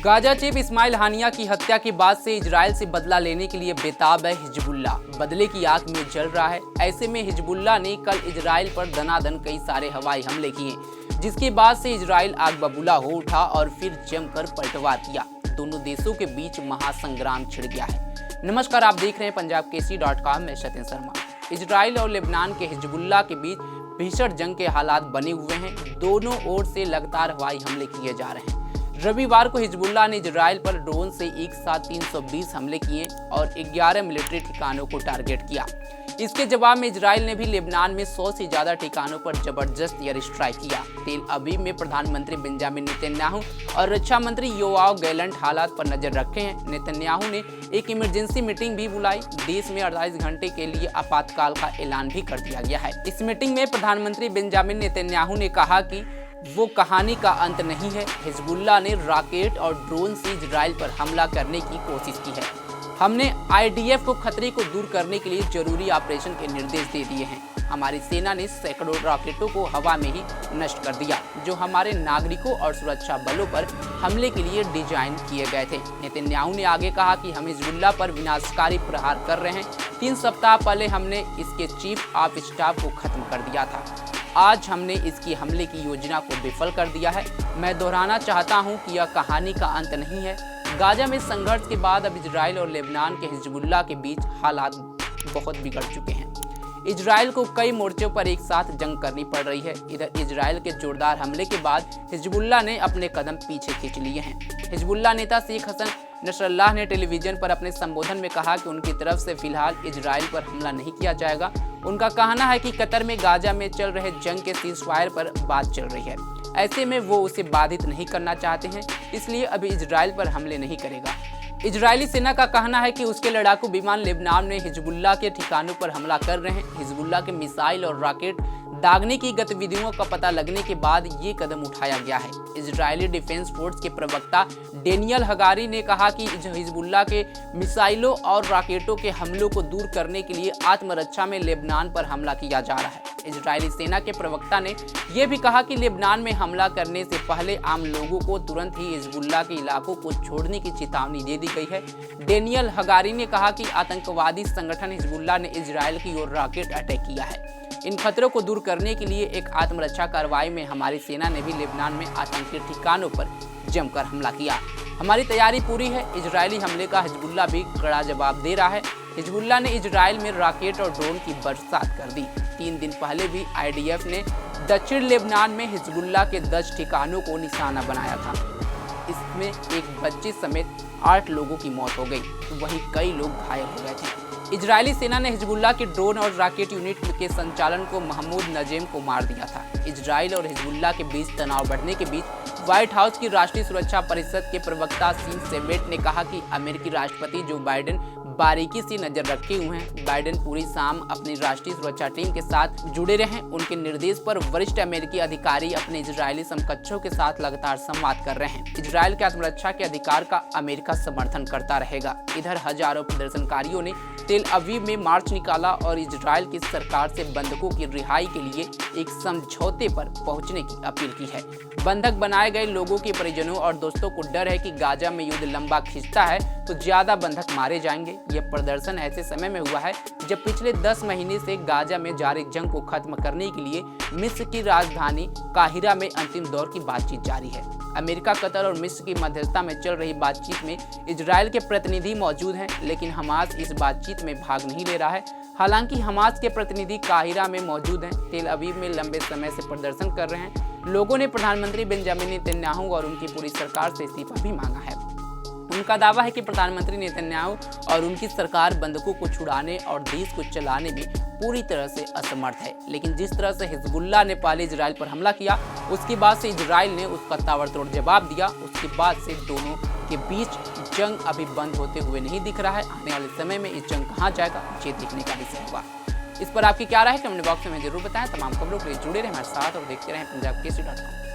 Gaza chief Ismail हानिया की हत्या के बाद से इजराइल से बदला लेने के लिए बेताब है हिजबुल्लाह। बदले की आग में जल रहा है। ऐसे में हिजबुल्लाह ने कल इजराइल पर दनादन कई सारे हवाई हमले किए, जिसके बाद से इजराइल आग बबूला हो उठा और फिर जमकर पलटवार किया। दोनों देशों के बीच महासंग्राम छिड़ गया है। नमस्कार, आप देख रहे हैं पंजाबकेसरी.com में सत्यन शर्मा। इजराइल और लेबनान के हिजबुल्लाह के बीच भीषण जंग के हालात बने हुए हैं। दोनों ओर से लगातार हवाई हमले किए जा रहे हैं। रविवार को हिजबुल्लाह ने इजराइल पर ड्रोन से एक साथ 320 हमले किए और 11 मिलिट्री ठिकानों को टारगेट किया। इसके जवाब में इजराइल ने भी लेबनान में 100 से ज्यादा ठिकानों पर जबरदस्त एयर स्ट्राइक किया। तेल अवीव में प्रधानमंत्री बेंजामिन नेतन्याहू और रक्षा मंत्री योआव गैलेंट हालात पर नजर रखे हैं। नेतन्याहू ने एक इमरजेंसी मीटिंग भी बुलाई। देश में 48 घंटे के लिए आपातकाल का ऐलान भी कर दिया गया है। इस मीटिंग में प्रधानमंत्री बेंजामिन नेतन्याहू ने कहा कि वो कहानी का अंत नहीं है। हिजबुल्लाह ने रॉकेट और ड्रोन से इजराइल पर हमला करने की कोशिश की है। हमने आईडीएफ को खतरे को दूर करने के लिए जरूरी ऑपरेशन के निर्देश दे दिए हैं। हमारी सेना ने सैकड़ों रॉकेटों को हवा में ही नष्ट कर दिया, जो हमारे नागरिकों और सुरक्षा बलों पर हमले के लिए डिजाइन किए गए थे। नेतन्याहू ने आगे कहा कि हम हिजबुल्लाह पर विनाशकारी प्रहार कर रहे हैं। 3 सप्ताह पहले हमने इसके चीफ ऑफ स्टाफ को खत्म कर दिया था। आज हमने इसकी हमले की योजना को विफल कर दिया है। मैं दोहराना चाहता हूं कि यह कहानी का अंत नहीं है। गाजा में संघर्ष के बाद अब इजराइल और लेबनान के हिजबुल्लाह के बीच हालात बहुत बिगड़ चुके हैं। इजराइल को कई मोर्चों पर एक साथ जंग करनी पड़ रही है। इधर इजराइल के जोरदार हमले के बाद हिजबुल्लाह ने अपने कदम पीछे खींच लिए हैं। हिजबुल्लाह नेता शेख हसन नसरल्लाह ने टेलीविजन पर अपने संबोधन में कहा कि उनकी तरफ से फिलहाल इजराइल पर हमला नहीं किया जाएगा। उनका कहना है कि कतर में गाजा में चल रहे जंग के सीज़फायर पर बात चल रही है। ऐसे में वो उसे बाधित नहीं करना चाहते हैं, इसलिए अभी इजराइल पर हमले नहीं करेगा। इजरायली सेना का कहना है कि उसके लड़ाकू विमान लेबनान में हिजबुल्लाह के ठिकानों पर हमला कर रहे हैं। हिजबुल्लाह के मिसाइल और रॉकेट दागने की गतिविधियों का पता लगने के बाद ये कदम उठाया गया है। इजरायली डिफेंस फोर्स के प्रवक्ता डेनियल हगारी ने कहा कि हिजबुल्लाह के मिसाइलों और रॉकेटों के हमलों को दूर करने के लिए आत्मरक्षा में लेबनान पर हमला किया जा रहा है। इजरायली सेना के प्रवक्ता ने यह भी कहा कि लेबनान में हमला करने से पहले आम लोगों को तुरंत ही हिजबुल्लाह के इलाकों को छोड़ने की चेतावनी दे दी गई है। डेनियल हगारी ने कहा कि आतंकवादी संगठन हिजबुल्लाह ने इजराइल की ओर रॉकेट अटैक किया है। इन खतरों को दूर करने के लिए एक आत्मरक्षा कार्रवाई में हमारी सेना ने भी लेबनान में आतंकी ठिकानों पर जमकर हमला किया। हमारी तैयारी पूरी है। इजरायली हमले का हिजबुल्लाह भी कड़ा जवाब दे रहा है। हिजबुल्लाह ने इजराइल में रॉकेट और ड्रोन की बरसात कर दी। 3 दिन पहले भी आईडीएफ ने दक्षिण लेबनान में हिजबुल्लाह के 10 ठिकानों को निशाना बनाया था। इसमें एक बच्चे समेत 8 लोगों की मौत हो गई, वहीं कई लोग घायल हो गए थे। इजरायली सेना ने हिजबुल्लाह के ड्रोन और रॉकेट यूनिट के संचालन को महमूद नजेम को मार दिया था। इजराइल और हिजबुल्लाह के बीच तनाव बढ़ने के बीच व्हाइट हाउस की राष्ट्रीय सुरक्षा परिषद के प्रवक्ता सीन सेवेट ने कहा कि अमेरिकी राष्ट्रपति जो बाइडेन बारीकी से नजर रखे हुए हैं। बाइडेन पूरी शाम अपनी राष्ट्रीय सुरक्षा टीम के साथ जुड़े रहे। उनके निर्देश पर वरिष्ठ अमेरिकी अधिकारी अपने इजरायली समकक्षों के साथ लगातार संवाद कर रहे हैं। इजराइल के आत्मरक्षा के अधिकार का अमेरिका समर्थन करता रहेगा। इधर हजारों प्रदर्शनकारियों ने तेल अवीव में मार्च निकाला और इजराइल की सरकार से बंधकों की रिहाई के लिए एक समझौते पर पहुंचने की अपील की है। बंधक बनाए गए लोगों के परिजनों और दोस्तों को डर है कि गाजा में युद्ध लंबा खिंचता है तो ज्यादा बंधक मारे जाएंगे। यह प्रदर्शन ऐसे समय में हुआ है जब पिछले 10 महीने से गाजा में जारी जंग को खत्म करने के लिए मिस्र की राजधानी काहिरा में अंतिम दौर की बातचीत जारी है। अमेरिका, कतर और मिस्र की मध्यस्थता में चल रही बातचीत में इजराइल के प्रतिनिधि मौजूद हैं, लेकिन हमास इस बातचीत में भाग नहीं ले रहा है। हालांकि हमास के प्रतिनिधि काहिरा में मौजूद हैं। तेल अवीव में लंबे समय से प्रदर्शन कर रहे हैं। लोगों ने प्रधानमंत्री बेंजामिन नेतन्याहू और उनकी पूरी सरकार से इस्तीफा भी मांगा है। उनका दावा है कि प्रधानमंत्री नेतन्याहू और उनकी सरकार बंधकों को छुड़ाने और देश को चलाने में पूरी तरह से असमर्थ है। लेकिन जिस तरह से हिजबुल्लाह ने पहले इजराइल पर हमला किया, उसके बाद से इजराइल ने उसका ताबड़तोड़ जवाब दिया। उसके बाद से दोनों के बीच जंग अभी बंद होते हुए नहीं दिख रहा है। आने वाले समय में इस जंग कहाँ जाएगा, ये देखने का विषय होगा। इस पर आपकी क्या राय है, कमेंट बॉक्स में जरूर बताएं। तमाम खबरों के लिए जुड़े रहें हमारे साथ और देखते रहें पंजाबकेसरी.com।